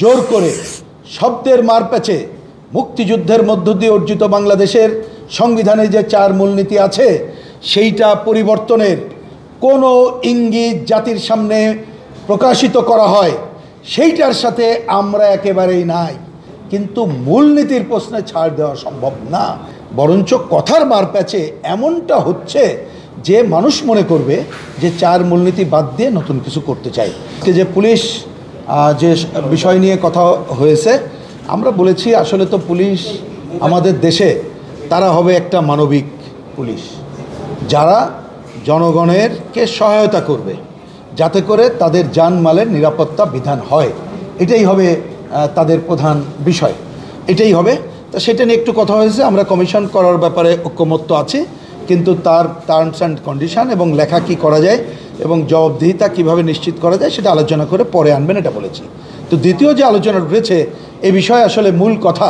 জোর করে শব্দের মারপ্যাচে মুক্তিযুদ্ধের মধ্য দিয়ে অর্জিত বাংলাদেশের সংবিধানে যে 4 মূলনীতি আছে সেইটা পরিবর্তনের কোনো ইঙ্গিত জাতির সামনে প্রকাশিত করা হয়, সেইটার সাথে আমরা একেবারেই নাই। কিন্তু মূলনীতির প্রশ্নে ছাড় দেওয়া সম্ভব না, বরঞ্চ কথার মারপ্যাচে এমনটা হচ্ছে যে মানুষ মনে করবে যে 4 মূলনীতি বাদ দিয়ে নতুন কিছু করতে চাই। যে পুলিশ যে বিষয় নিয়ে কথা হয়েছে, আমরা বলেছি আসলে তো পুলিশ আমাদের দেশে তারা হবে একটা মানবিক পুলিশ, যারা জনগণেরকে সহায়তা করবে যাতে করে তাদের জানমালের নিরাপত্তা বিধান হয়, এটাই হবে তাদের প্রধান বিষয়, এটাই হবে। তো সেটা নিয়ে একটু কথা হয়েছে। আমরা কমিশন করার ব্যাপারে ঐক্যমত্য আছি, কিন্তু তার টার্মস অ্যান্ড কন্ডিশন এবং লেখা কী করা যায় এবং জবাবদিহিতা কীভাবে নিশ্চিত করা যায় সেটা আলোচনা করে পরে আনবেন, এটা বলেছি। তো দ্বিতীয় যে আলোচনা রয়েছে এ বিষয়ে আসলে মূল কথা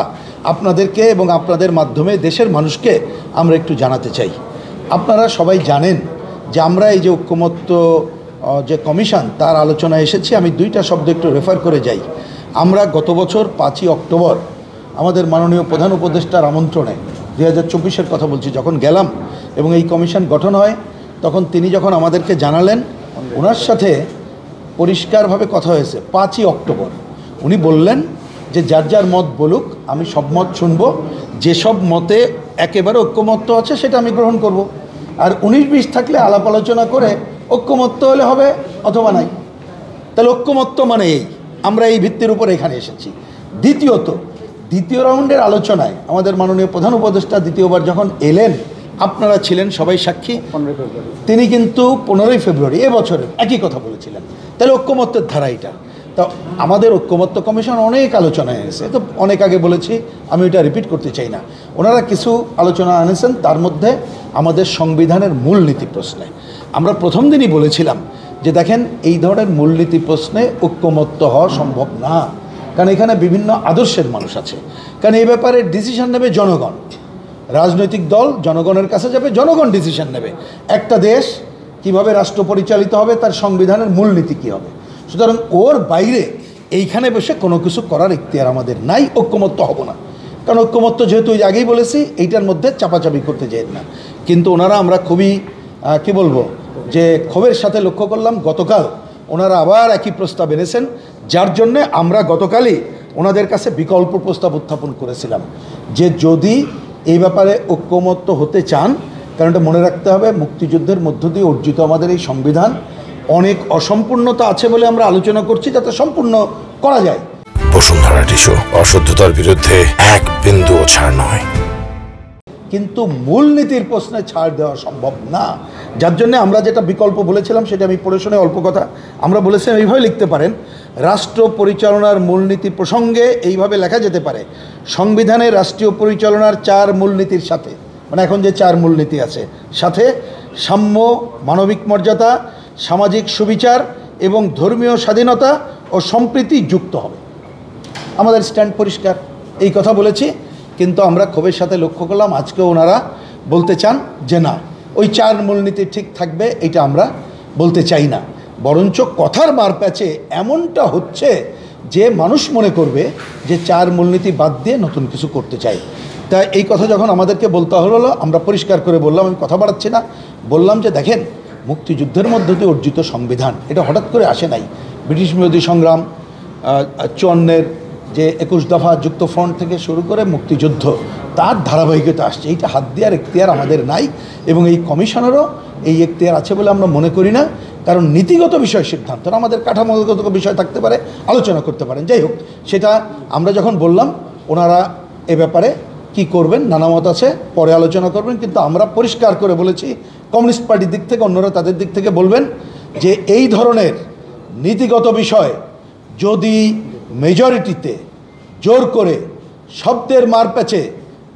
আপনাদেরকে এবং আপনাদের মাধ্যমে দেশের মানুষকে আমরা একটু জানাতে চাই। আপনারা সবাই জানেন যে আমরা এই যে ঐক্যমত্য যে কমিশন তার আলোচনায় এসেছি। আমি 2টা শব্দ একটু রেফার করে যাই। আমরা গত বছর 5ই অক্টোবর আমাদের মাননীয় প্রধান উপদেষ্টার আমন্ত্রণে 2024-এর কথা বলছি, যখন গেলাম এবং এই কমিশন গঠন হয়, তখন তিনি যখন আমাদেরকে জানালেন, ওনার সাথে পরিষ্কারভাবে কথা হয়েছে 5ই অক্টোবর। উনি বললেন যে যার যার মত বলুক, আমি সব মত শুনব, যেসব মতে একেবারে ঐক্যমত্য আছে সেটা আমি গ্রহণ করব, আর 19-20 থাকলে আলাপ আলোচনা করে ঐক্যমত্য হলে হবে অথবা নাই। তাহলে ঐক্যমত্য মানে এই, আমরা এই ভিত্তির উপর এখানে এসেছি। দ্বিতীয় রাউন্ডের আলোচনায় আমাদের মাননীয় প্রধান উপদেষ্টা দ্বিতীয়বার যখন এলেন, আপনারা ছিলেন সবাই সাক্ষী, তিনি কিন্তু 15ই ফেব্রুয়ারি এবছরের একই কথা বলেছিলেন। তাহলে ঐক্যমত্যের ধারা এটা। তা আমাদের ঐক্যমত্য কমিশন অনেক আলোচনায় এনেছে, তো অনেক আগে বলেছি, আমি এটা রিপিট করতে চাই না। ওনারা কিছু আলোচনা এনেছেন, তার মধ্যে আমাদের সংবিধানের মূলনীতি প্রশ্নে আমরা প্রথম দিনই বলেছিলাম যে দেখেন, এই ধরনের মূলনীতি প্রশ্নে ঐক্যমত্য হওয়া সম্ভব না, কারণ এখানে বিভিন্ন আদর্শের মানুষ আছে। কারণ এই ব্যাপারে ডিসিশন নেবে জনগণ, রাজনৈতিক দল জনগণের কাছে যাবে, জনগণ ডিসিশন নেবে একটা দেশ কিভাবে রাষ্ট্র পরিচালিত হবে, তার সংবিধানের মূলনীতি কী হবে। সুতরাং ওর বাইরে এইখানে বসে কোনো কিছু করার ইখতিয়ার আমাদের নাই, ঐক্যমত্য হব না। কারণ ঐক্যমত্য যেহেতু আগেই বলেছি, এইটার মধ্যে চাপাচাপি করতে চাই না। কিন্তু ওনারা, আমরা খুবই কি বলবো, যে ক্ষোভের সাথে লক্ষ্য করলাম গতকাল ওনারা আবার একই প্রস্তাব এনেছেন, যার জন্যে আমরা গতকালই ওনাদের কাছে বিকল্প প্রস্তাব উত্থাপন করেছিলাম যে যদি এই ব্যাপারে ঐক্যমত্য হতে চান, কারণ এটা মনে রাখতে হবে মুক্তিযুদ্ধের মধ্য দিয়ে অর্জিত আমাদের এই সংবিধান অনেক অসম্পূর্ণতা আছে বলে আমরা আলোচনা করছি, যাতে সম্পূর্ণ করা যায়। বসুন্ধরা টিস্যু, অশুদ্ধতার বিরুদ্ধে এক বিন্দুও ছাড় নয়। কিন্তু মূলনীতির প্রশ্নে ছাড় দেওয়া সম্ভব না, যার জন্য আমরা যেটা বিকল্প বলেছিলাম সেটা আমি পড়ে শুনে অল্প কথা আমরা বলেছিলাম, এইভাবে লিখতে পারেন, রাষ্ট্র পরিচালনার মূলনীতি প্রসঙ্গে এইভাবে লেখা যেতে পারে, সংবিধানে রাষ্ট্রীয় পরিচালনার 4 মূলনীতির সাথে, মানে এখন যে 4 মূলনীতি আছে, সাথে সাম্য, মানবিক মর্যাদা, সামাজিক সুবিচার এবং ধর্মীয় স্বাধীনতা ও সম্প্রীতি যুক্ত হবে। আমাদের স্ট্যান্ড পরিষ্কার, এই কথা বলেছি। কিন্তু আমরা ক্ষোভের সাথে লক্ষ্য করলাম আজকে ওনারা বলতে চান যে না, ওই 4 মূলনীতি ঠিক থাকবে, এটা আমরা বলতে চাই না, বরঞ্চ কথার মারপ্যাচে এমনটা হচ্ছে যে মানুষ মনে করবে যে 4 মূলনীতি বাদ দিয়ে নতুন কিছু করতে চাই। তাই এই কথা যখন আমাদেরকে বলতে হলো, আমরা পরিষ্কার করে বললাম, আমি কথা বাড়াচ্ছি না, বললাম যে দেখেন, মুক্তিযুদ্ধের মধ্য দিয়ে অর্জিত সংবিধান এটা হঠাৎ করে আসে নাই। ব্রিটিশ বিরোধী সংগ্রাম, 54-এর যে 21 দফা যুক্ত ফ্রন্ট থেকে শুরু করে মুক্তিযুদ্ধ, তার ধারাবাহিকতা আসছে। এইটা হাত দেওয়ার এখতিয়ার আমাদের নাই, এবং এই কমিশনেরও এই এখতিয়ার আছে বলে আমরা মনে করি না। কারণ নীতিগত বিষয় সিদ্ধান্ত, আমাদের কাঠামোগত বিষয় থাকতে পারে, আলোচনা করতে পারেন, যাই হোক, সেটা আমরা যখন বললাম ওনারা এ ব্যাপারে কি করবেন নানা মত আছে, পরে আলোচনা করবেন। কিন্তু আমরা পরিষ্কার করে বলেছি, কমিউনিস্ট পার্টির দিক থেকে, অন্যরা তাদের দিক থেকে বলবেন যে এই ধরনের নীতিগত বিষয় যদি মেজরিটিতে জোর করে শব্দের মারপ্যাচে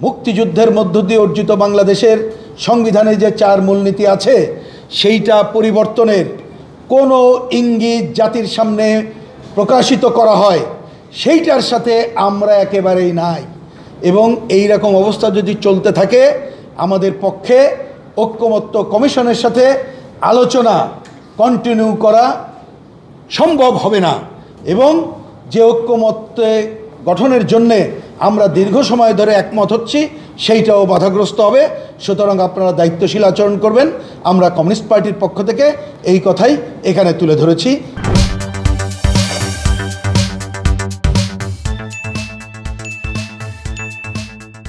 মুক্তিযুদ্ধের মধ্য দিয়ে অর্জিত বাংলাদেশের সংবিধানে যে 4 মূলনীতি আছে সেইটা পরিবর্তনের কোনো ইঙ্গিত জাতির সামনে প্রকাশিত করা হয়, সেইটার সাথে আমরা একেবারেই নাই। এবং এই রকম অবস্থা যদি চলতে থাকে, আমাদের পক্ষে ঐক্যমত্য কমিশনের সাথে আলোচনা কন্টিনিউ করা সম্ভব হবে না। এবং যে ঐক্যমত্যে গঠনের জন্যে আমরা দীর্ঘ সময় ধরে একমত হচ্ছি সেইটাও বাধাগ্রস্ত হবে। সুতরাং আপনারা দায়িত্বশীল আচরণ করবেন। আমরা কমিউনিস্ট পার্টির পক্ষ থেকে এই কথাই এখানে তুলে ধরেছি।